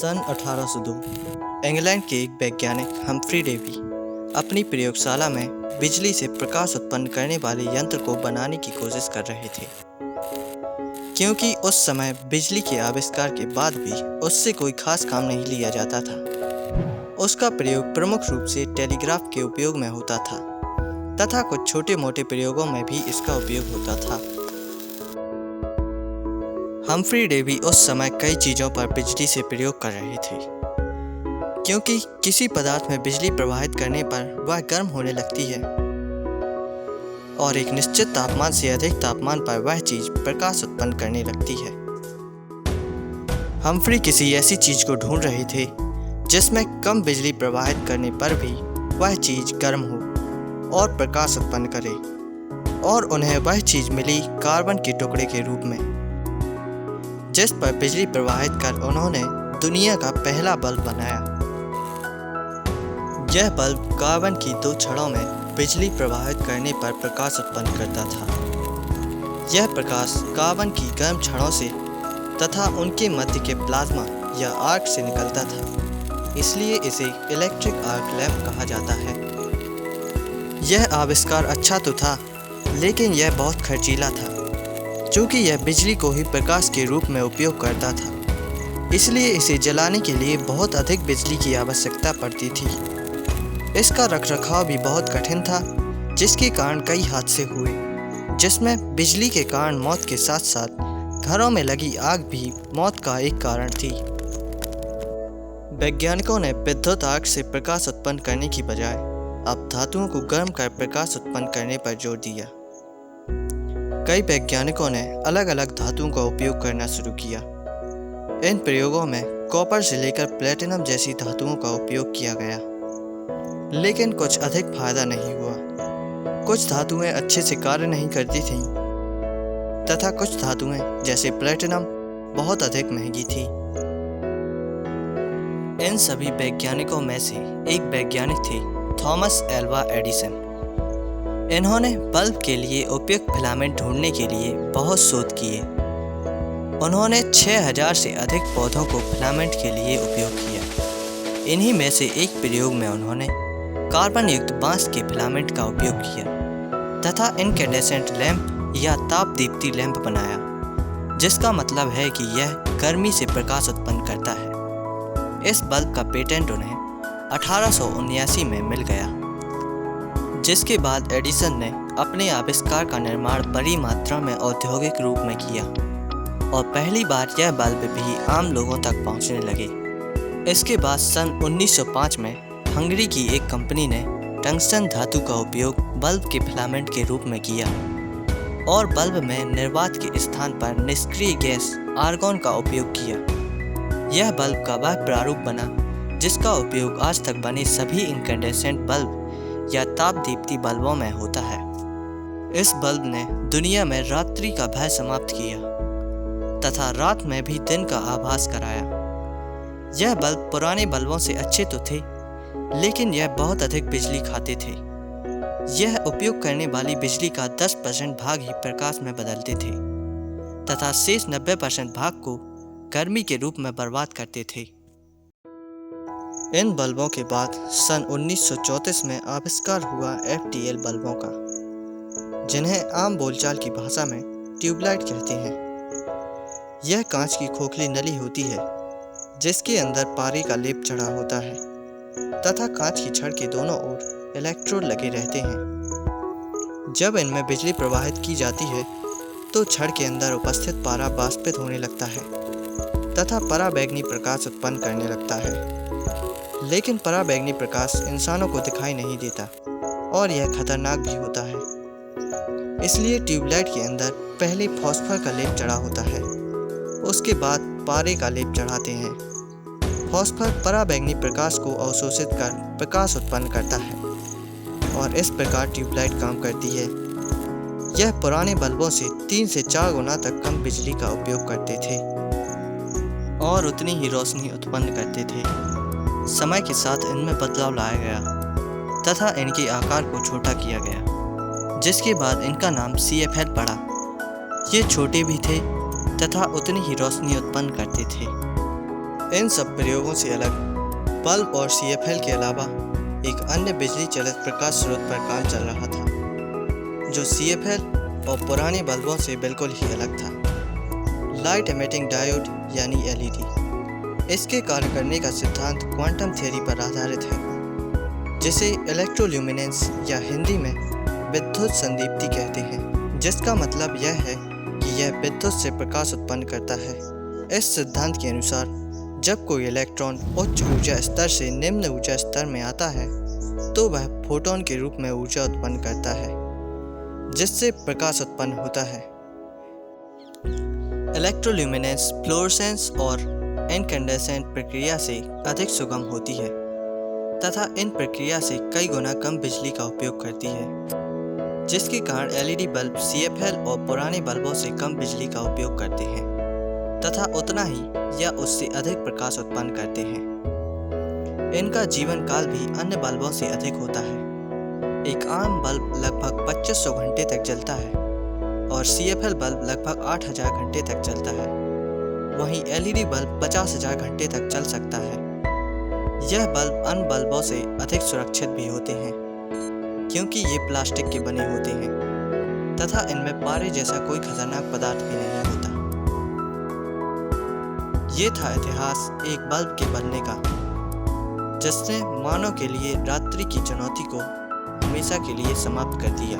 सन 1802 England के एक वैज्ञानिक हम्फ्री डेवी अपनी प्रयोगशाला में बिजली से प्रकाश उत्पन्न करने वाले यंत्र को बनाने की कोशिश कर रहे थे, क्योंकि उस समय बिजली के आविष्कार के बाद भी उससे कोई खास काम नहीं लिया जाता था। उसका प्रयोग प्रमुख रूप से टेलीग्राफ के उपयोग में होता था तथा कुछ छोटे मोटे प्रयोगों में भी इसका उपयोग होता था। हम्फ्री डेवी उस समय कई चीज़ों पर बिजली से प्रयोग कर रहे थे, क्योंकि किसी पदार्थ में बिजली प्रवाहित करने पर वह गर्म होने लगती है और एक निश्चित तापमान से अधिक तापमान पर वह चीज़ प्रकाश उत्पन्न करने लगती है। हम्फ्री किसी ऐसी चीज़ को ढूंढ रहे थे जिसमें कम बिजली प्रवाहित करने पर भी वह चीज़ गर्म हो और प्रकाश उत्पन्न करे, और उन्हें वह चीज़ मिली कार्बन के टुकड़े के रूप में, जिस पर बिजली प्रवाहित कर उन्होंने दुनिया का पहला बल्ब बनाया। यह बल्ब कार्बन की दो छड़ों में बिजली प्रवाहित करने पर प्रकाश उत्पन्न करता था। यह प्रकाश कार्बन की गर्म छड़ों से तथा उनके मध्य के प्लाज्मा या आर्क से निकलता था, इसलिए इसे इलेक्ट्रिक आर्क लैंप कहा जाता है। यह आविष्कार अच्छा तो था, लेकिन यह बहुत खर्चीला था, चूँकि यह बिजली को ही प्रकाश के रूप में उपयोग करता था, इसलिए इसे जलाने के लिए बहुत अधिक बिजली की आवश्यकता पड़ती थी। इसका रखरखाव भी बहुत कठिन था, जिसके कारण कई हादसे हुए, जिसमें बिजली के कारण मौत के साथ साथ घरों में लगी आग भी मौत का एक कारण थी। वैज्ञानिकों ने विद्युत आग से प्रकाश उत्पन्न करने की बजाय अब धातुओं को गर्म कर प्रकाश उत्पन्न करने पर जोर दिया। कई वैज्ञानिकों ने अलग अलग धातुओं का उपयोग करना शुरू किया। इन प्रयोगों में कॉपर से लेकर प्लेटिनम जैसी धातुओं का उपयोग किया गया, लेकिन कुछ अधिक फायदा नहीं हुआ। कुछ धातुएं अच्छे से कार्य नहीं करती थीं तथा कुछ धातुएं जैसे प्लेटिनम बहुत अधिक महंगी थी। इन सभी वैज्ञानिकों में से एक वैज्ञानिक थे थॉमस एल्वा एडिसन। इन्होंने बल्ब के लिए उपयुक्त फिलामेंट ढूंढने के लिए बहुत शोध किए। उन्होंने 6000 से अधिक पौधों को फिलामेंट के लिए उपयोग किया। इन्हीं में से एक प्रयोग में उन्होंने कार्बन युक्त बांस के फिलामेंट का उपयोग किया तथा इनकैंडेसेंट लैंप या ताप दीप्ति लैंप बनाया, जिसका मतलब है कि यह गर्मी से प्रकाश उत्पन्न करता है। इस बल्ब का पेटेंट उन्हें 1879 में मिल गया, जिसके बाद एडिसन ने अपने आविष्कार का निर्माण बड़ी मात्रा में औद्योगिक रूप में किया और पहली बार यह बल्ब भी आम लोगों तक पहुंचने लगे। इसके बाद सन 1905 में हंगरी की एक कंपनी ने टंगस्टन धातु का उपयोग बल्ब के फिलामेंट के रूप में किया और बल्ब में निर्वात के स्थान पर निष्क्रिय गैस आर्गन का उपयोग किया। यह बल्ब का वह प्रारूप बना जिसका उपयोग आज तक बने सभी इनकैंडेसेंट बल्ब या ताप दीप्ति बल्बों में होता है। इस बल्ब ने दुनिया में रात्रि का भय समाप्त किया तथा रात में भी दिन का आभास कराया। यह बल्ब पुराने बल्बों से अच्छे तो थे, लेकिन यह बहुत अधिक बिजली खाते थे। यह उपयोग करने वाली बिजली का 10% भाग ही प्रकाश में बदलते थे तथा शेष 90% भाग को गर्मी के रूप में बर्बाद करते थे। इन बल्बों के बाद सन 1934 में आविष्कार हुआ FTL बल्बों का, जिन्हें आम बोलचाल की भाषा में ट्यूबलाइट कहते हैं। यह कांच की खोखली नली होती है जिसके अंदर पारे का लेप चढ़ा होता है तथा कांच की छड़ के दोनों ओर इलेक्ट्रोड लगे रहते हैं। जब इनमें बिजली प्रवाहित की जाती है तो छड़ के अंदर उपस्थित पारा वाष्पित होने लगता है तथा पराबैंगनी प्रकाश उत्पन्न करने लगता है। लेकिन पराबैंगनी प्रकाश इंसानों को दिखाई नहीं देता और यह खतरनाक भी होता है, इसलिए ट्यूबलाइट के अंदर पहले फॉस्फर का लेप चढ़ा होता है, उसके बाद पारे का लेप चढ़ाते हैं। फॉस्फर पराबैंगनी प्रकाश को अवशोषित कर प्रकाश उत्पन्न करता है और इस प्रकार ट्यूबलाइट काम करती है। यह पुराने बल्बों से 3 से 4 गुना तक कम बिजली का उपयोग करते थे और उतनी ही रोशनी उत्पन्न करते थे। समय के साथ इनमें बदलाव लाया गया तथा इनके आकार को छोटा किया गया, जिसके बाद इनका नाम CFL पड़ा। ये छोटे भी थे तथा उतनी ही रोशनी उत्पन्न करते थे। इन सब प्रयोगों से अलग बल्ब और CFL के अलावा एक अन्य बिजली चालित प्रकाश स्रोत पर काम चल रहा था, जो CFL और पुराने बल्बों से बिल्कुल ही अलग था। लाइट एमिटिंग डायोड यानी LED। इसके कार्य करने का सिद्धांत क्वांटम थ्योरी पर आधारित है, जिसे इलेक्ट्रोल्यूमिनेंस या हिंदी में विद्युत संदीप्ति कहते हैं, जिसका मतलब यह है कि यह विद्युत से प्रकाश उत्पन्न करता है। इस सिद्धांत के अनुसार जब कोई इलेक्ट्रॉन उच्च ऊर्जा स्तर से निम्न ऊर्जा स्तर में आता है तो वह फोटोन के रूप में ऊर्जा उत्पन्न करता है, जिससे प्रकाश उत्पन्न होता है। इलेक्ट्रोल्यूमिनेंस फ्लोरोसेंस और इनकैंडेसेंट प्रक्रिया से अधिक सुगम होती है तथा इन प्रक्रिया से कई गुना कम बिजली का उपयोग करती है, जिसके कारण LED बल्ब CFL और पुराने बल्बों से कम बिजली का उपयोग करते हैं तथा उतना ही या उससे अधिक प्रकाश उत्पन्न करते हैं। इनका जीवन काल भी अन्य बल्बों से अधिक होता है। एक आम बल्ब लगभग 2500 घंटे तक जलता है और CFL बल्ब लगभग 8000 घंटे तक चलता है। वहीं LED बल्ब 50,000 घंटे तक चल सकता है। यह बल्ब अन्य बल्बों से अधिक सुरक्षित भी होते हैं, क्योंकि ये प्लास्टिक के बने होते हैं तथा इनमें पारे जैसा कोई खतरनाक पदार्थ भी नहीं होता। ये था इतिहास एक बल्ब के बनने का, जिसने मानव के लिए रात्रि की चुनौती को हमेशा के लिए समाप्त कर दिया।